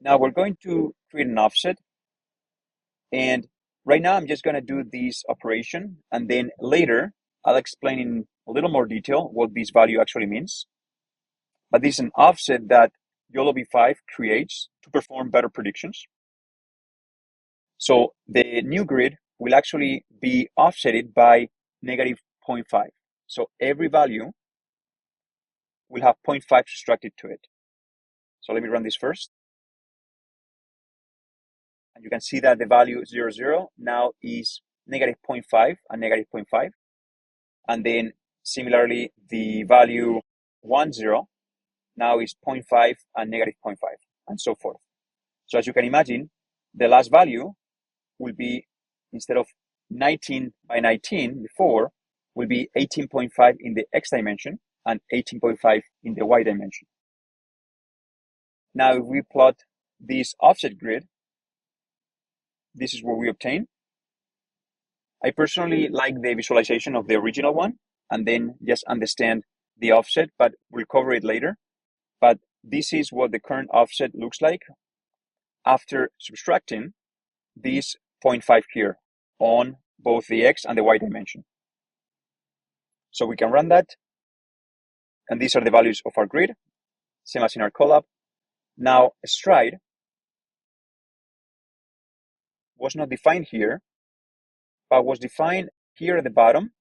Now we're going to create an offset, and right now I'm just going to do this operation, and then later I'll explain in a little more detail what this value actually means. But this is an offset that YOLOv5 creates to perform better predictions. So the new grid will actually be offsetted by negative 0.5. So every value will have 0.5 subtracted to it. So let me run this first. And you can see that the value 0, 0 now is negative 0.5 and negative 0.5. And then similarly, the value 1, 0 now is 0.5 and negative 0.5, and so forth. So as you can imagine, the last value will be, instead of 19 by 19 before, will be 18.5 in the x dimension and 18.5 in the y dimension. Now, if we plot this offset grid, this is what we obtain. I personally like the visualization of the original one and then just understand the offset, but we'll cover it later. But this is what the current offset looks like after subtracting this 0.5 here on both the x and the y dimension. So we can run that. And these are the values of our grid, same as in our collab. Now, stride was not defined here, but was defined here at the bottom,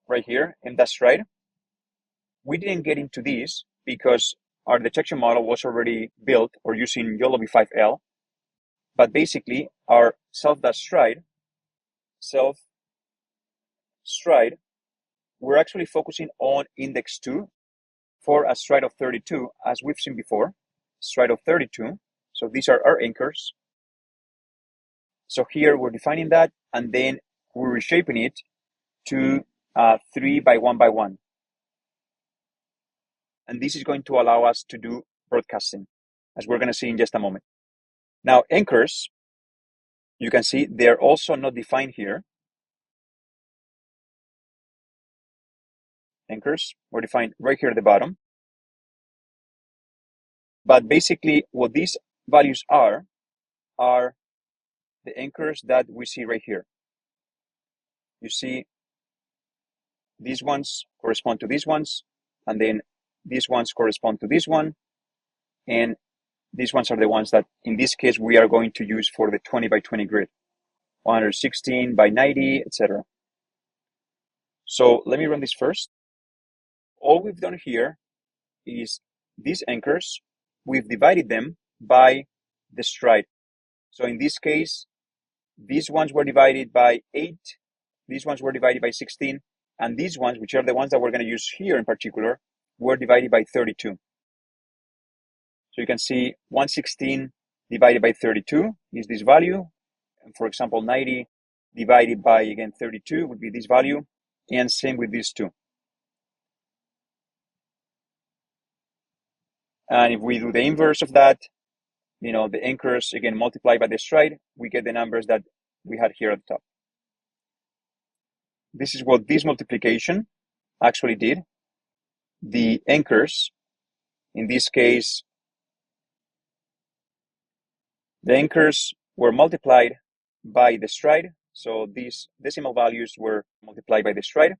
right here in that stride. We didn't get into this because our detection model was already built or using YOLOv5L. But basically, our self.stride, we're actually focusing on index 2 for a stride of 32, as we've seen before, stride of 32. So these are our anchors. So here we're defining that, and then we're reshaping it to 3 by 1 by 1. And this is going to allow us to do broadcasting, as we're going to see in just a moment. Now, anchors, you can see they're also not defined here. Anchors were defined right here at the bottom. But basically, what these values are the anchors that we see right here. You see, these ones correspond to these ones, and then these ones correspond to this one, and these ones are the ones that, in this case, we are going to use for the 20 by 20 grid, 116 by 90, etc. So let me run this first. All we've done here is these anchors, we've divided them by the stride. So in this case, these ones were divided by 8, these ones were divided by 16, and these ones, which are the ones that we're going to use here in particular, were divided by 32. So you can see 116 divided by 32 is this value. And for example, 90 divided by, again, 32 would be this value. And same with these two. And if we do the inverse of that, the anchors, again, multiplied by the stride, we get the numbers that we had here at the top. This is what this multiplication actually did. The anchors, in this case, the anchors were multiplied by the stride. So these decimal values were multiplied by the stride.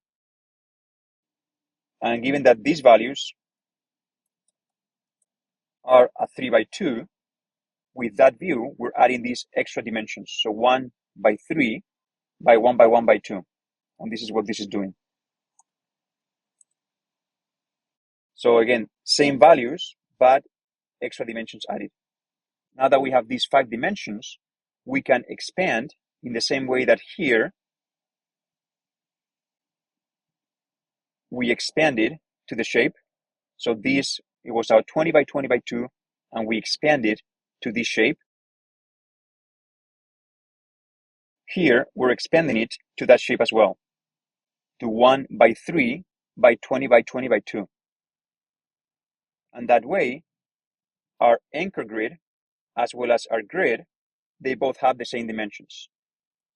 And given that these values are a 3 by 2, with that view, we're adding these extra dimensions. So 1 by 3 by 1 by 1 by 2. And this is what this is doing. So again, same values, but extra dimensions added. Now that we have these 5 dimensions, we can expand in the same way that here we expanded to the shape. So this, it was our 20 by 20 by 2, and we expanded to this shape. Here, we're expanding it to that shape as well, to 1 by 3 by 20 by 20 by 2. And that way, our anchor grid, as well as our grid, they both have the same dimensions.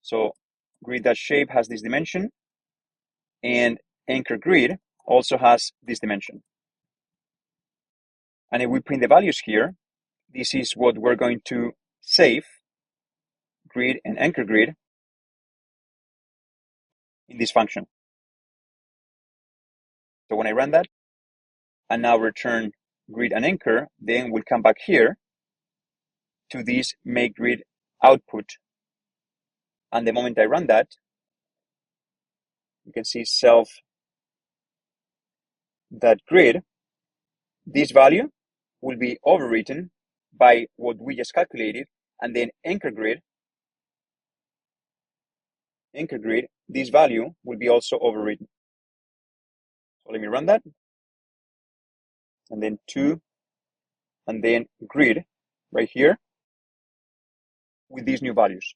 So grid.shape has this dimension, and anchor grid also has this dimension. And if we print the values here, this is what we're going to save, grid and anchor grid, in this function. So when I run that, and now return grid and anchor, then we'll come back here to this make grid output. And the moment I run that, you can see self.grid, this value will be overwritten by what we just calculated, and then anchor grid, this value will be also overwritten. So let me run that, and then 2, and then grid right here with these new values.